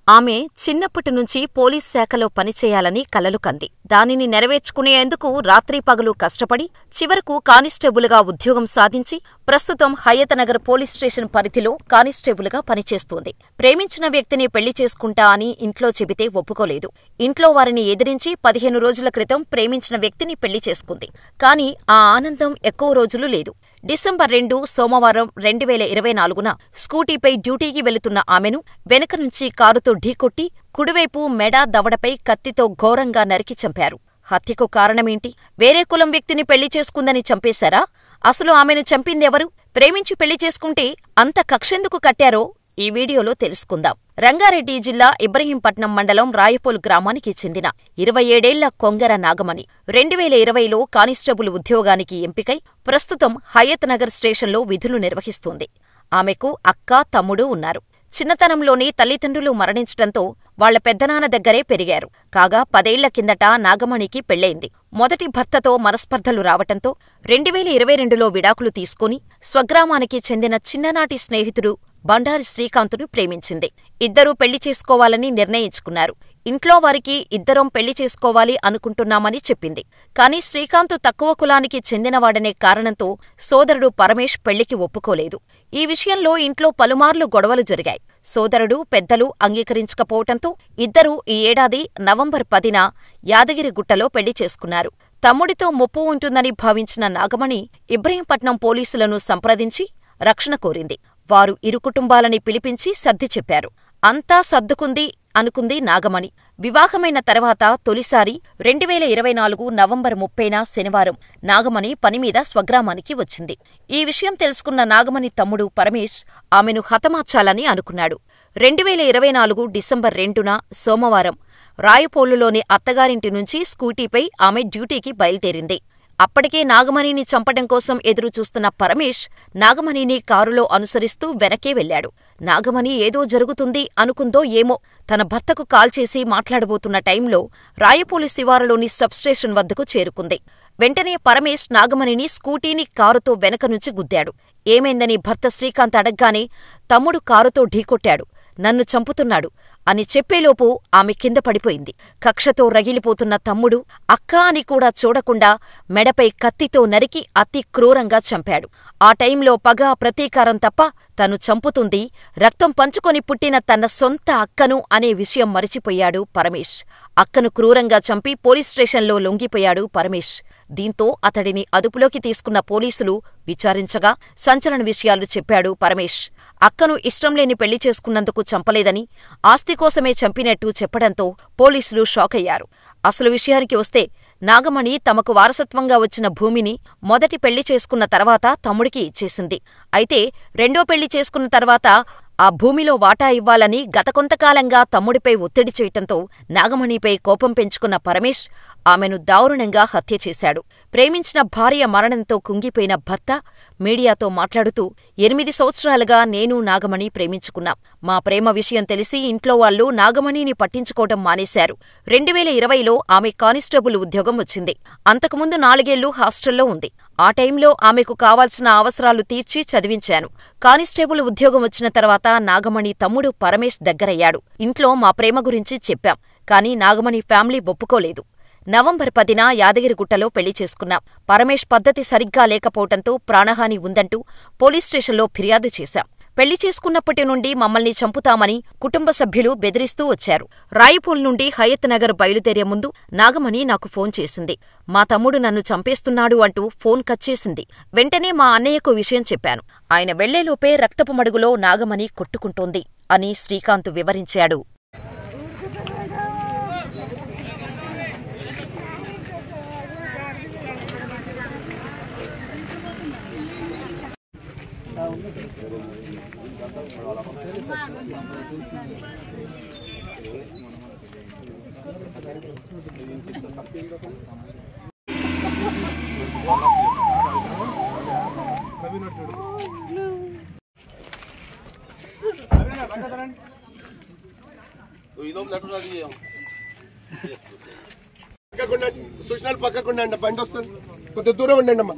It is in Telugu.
ఆమె చిన్నప్పటి నుంచి పోలీస్ శాఖలో పనిచేయాలని కలలు కంది. దానిని నెరవేర్చుకునేందుకు రాత్రీపగలు కష్టపడి చివరకు కానిస్టేబులుగా ఉద్యోగం సాధించి ప్రస్తుతం హయతనగర్ పోలీస్ స్టేషన్ పరిధిలో కానిస్టేబులుగా పనిచేస్తోంది. ప్రేమించిన వ్యక్తిని పెళ్లి చేసుకుంటా అని ఇంట్లో చెబితే ఒప్పుకోలేదు. ఇంట్లో వారిని ఎదిరించి 15 రోజుల క్రితం ప్రేమించిన వ్యక్తిని పెళ్లి చేసుకుంది. కాని ఆ ఆనందం ఎక్కువ రోజులు లేదు. డిసెంబర్ 2 సోమవారం 2024న స్కూటీపై డ్యూటీకి వెళుతున్న ఆమెను వెనక నుంచి కారుతో ఢీకొట్టి కుడివైపు మెడ, దవడపై కత్తితో ఘోరంగా నరికి చంపారు. హత్యకు కారణమేంటి? వేరే కులం వ్యక్తిని పెళ్లి చేసుకుందని చంపేశారా? అసలు ఆమెను చంపిందెవరు? ప్రేమించి పెళ్లి చేసుకుంటే అంత కక్షెందుకు కట్టారో ఈ వీడియోలో తెలుసుకుందాం. రంగారెడ్డి జిల్లా ఇబ్రహీంపట్నం మండలం రాయపోల్ గ్రామానికి చెందిన 27 ఏళ్ల కొంగర నాగమణి 2020లో కానిస్టేబుల్ ఉద్యోగానికి ఎంపికై ప్రస్తుతం హయతనగర్ స్టేషన్లో విధులు నిర్వహిస్తోంది. ఆమెకు అక్క, తమ్ముడు ఉన్నారు. చిన్నతనంలోనే తల్లిదండ్రులు మరణించటంతో వాళ్ల పెద్దనాన్న దగ్గరే పెరిగారు. కాగా 10 ఏళ్ల కిందట నాగమణికి పెళ్లయింది. మొదటి భర్తతో మనస్పర్ధలు రావటంతో 2022లో విడాకులు తీసుకుని స్వగ్రామానికి చెందిన చిన్ననాటి స్నేహితుడు బండారి శ్రీకాంత్ను ప్రేమించింది. ఇద్దరూ పెళ్లి చేసుకోవాలని నిర్ణయించుకున్నారు. ఇంట్లో వారికి ఇద్దరం పెళ్లి చేసుకోవాలి అనుకుంటున్నామని చెప్పింది. కాని శ్రీకాంత్ తక్కువ కులానికి చెందినవాడనే కారణంతో సోదరుడు పరమేష్ పెళ్లికి ఒప్పుకోలేదు. ఈ విషయంలో ఇంట్లో పలుమార్లు గొడవలు జరిగాయి. సోదరుడు, పెద్దలు అంగీకరించకపోవటంతో ఇద్దరూ ఈ ఏడాది నవంబర్ 10న యాదగిరిగుట్టలో పెళ్లి చేసుకున్నారు. తమ్ముడితో ముప్పు ఉంటుందని భావించిన నాగమణి ఇబ్రహీంపట్నం పోలీసులను సంప్రదించి రక్షణ కోరింది. వారు ఇరు కుటుంబాలని పిలిపించి సర్ది చెప్పారు. అంతా సర్దుకుంది అనుకుంది నాగమణి. వివాహమైన తర్వాత తొలిసారి 2024 నవంబర్ 30న శనివారం నాగమణి పనిమీద స్వగ్రామానికి వచ్చింది. ఈ విషయం తెలుసుకున్న నాగమణి తమ్ముడు పరమేష్ ఆమెను హతమార్చాలని అనుకున్నాడు. 2024 డిసెంబర్ 2న సోమవారం రాయపోలులోని అత్తగారింటి నుంచి స్కూటీపై ఆమె డ్యూటీకి బయలుదేరింది. అప్పటికే నాగమణిని చంపడం కోసం ఎదురుచూస్తున్న పరమేష్ నాగమణిని కారులో అనుసరిస్తూ వెనకే వెళ్లాడు. నాగమణి ఏదో జరుగుతుంది అనుకుందో ఏమో తన భర్తకు కాల్ చేసి మాట్లాడబోతున్న టైంలో రాయపోలు శివారులోని సబ్స్టేషన్ వద్దకు చేరుకుంది. వెంటనే పరమేష్ నాగమణిని స్కూటీని కారుతో వెనక నుంచి గుద్దాడు. ఏమైందని భర్త శ్రీకాంత్ అడగ్గానే తమ్ముడు కారుతో ఢీకొట్టాడు. నన్ను చంపుతున్నాడు అని చెప్పేలోపు ఆమె కింద పడిపోయింది. కక్షతో రగిలిపోతున్న తమ్ముడు అక్కా అని కూడా చూడకుండా మెడపై కత్తితో నరికి అతి క్రూరంగా చంపాడు. ఆ టైంలో పగ, ప్రతీకారం తప్ప తను చంపుతుంది రక్తం పంచుకొని పుట్టిన తన సొంత అక్కను అనే విషయం మరిచిపోయాడు పరమేష్. అక్కను క్రూరంగా చంపి పోలీస్ స్టేషన్లో లొంగిపోయాడు పరమేష్. దీంతో అతడిని అదుపులోకి తీసుకున్న పోలీసులు విచారించగా సంచలన విషయాలు చెప్పాడు పరమేష్. అక్కను ఇష్టంలేని పెళ్లి చేసుకున్నందుకు చంపలేదని, ఆస్తి కోసమే చంపినట్టు చెప్పడంతో పోలీసులు షాకయ్యారు. అసలు విషయానికి వస్తే నాగమణి తమకు వారసత్వంగా వచ్చిన భూమిని మొదటి పెళ్లి చేసుకున్న తర్వాత తమ్ముడికి ఇచ్చేసింది. అయితే రెండో పెళ్లి చేసుకున్న తర్వాత ఆ భూమిలో వాటా ఇవ్వాలని గత కొంతకాలంగా తమ్ముడిపై ఒత్తిడి చేయటంతో నాగమణిపై కోపం పెంచుకున్న పరమేష్ ఆమెను దారుణంగా హత్య చేశాడు. ప్రేమించిన భార్య మరణంతో కుంగిపోయిన భర్త మీడియాతో మాట్లాడుతూ 8 సంవత్సరాలుగా నేను నాగమణి ప్రేమించుకున్నాం. మా ప్రేమ విషయం తెలిసి ఇంట్లో వాళ్లు నాగమణిని పట్టించుకోవడం మానేశారు. 2020లో ఆమె కానిస్టేబుల్ ఉద్యోగం వచ్చింది. అంతకుముందు 4 ఏళ్లు హాస్టల్లో ఉంది. ఆ టైంలో ఆమెకు కావాల్సిన అవసరాలు తీర్చి చదివించాను. కానిస్టేబుల్ ఉద్యోగం వచ్చిన తర్వాత నాగమణి తమ్ముడు పరమేష్ దగ్గరయ్యాడు. ఇంట్లో మా ప్రేమ గురించి చెప్పాం. కాని నాగమణి ఫ్యామిలీ ఒప్పుకోలేదు. నవంబర్ 10న యాదగిరిగుట్టలో పెళ్లి చేసుకున్నాం. పరమేష్ పద్ధతి సరిగ్గా లేకపోవటంతో ప్రాణహాని ఉందంటూ పోలీస్ స్టేషన్లో ఫిర్యాదు చేశాం. పెళ్లి చేసుకున్నప్పటి నుండి మమ్మల్ని చంపుతామని కుటుంబ సభ్యులు బెదిరిస్తూ వచ్చారు. రాయపూల్ నుండి హయత్నగర్ బయలుదేరే ముందు నాగమణి నాకు ఫోన్ చేసింది. మా తమ్ముడు నన్ను చంపేస్తున్నాడు అంటూ ఫోన్ కట్ చేసింది. వెంటనే మా అన్నయ్యకు విషయం చెప్పాను. ఆయన వెళ్లేలోపే రక్తపు మడుగులో నాగమణి కొట్టుకుంటోంది అని శ్రీకాంత్ వివరించాడు. సూచనలు పక్కకుండా బండి వస్తుంది, కొద్ది దూరం ఉండండి అమ్మా.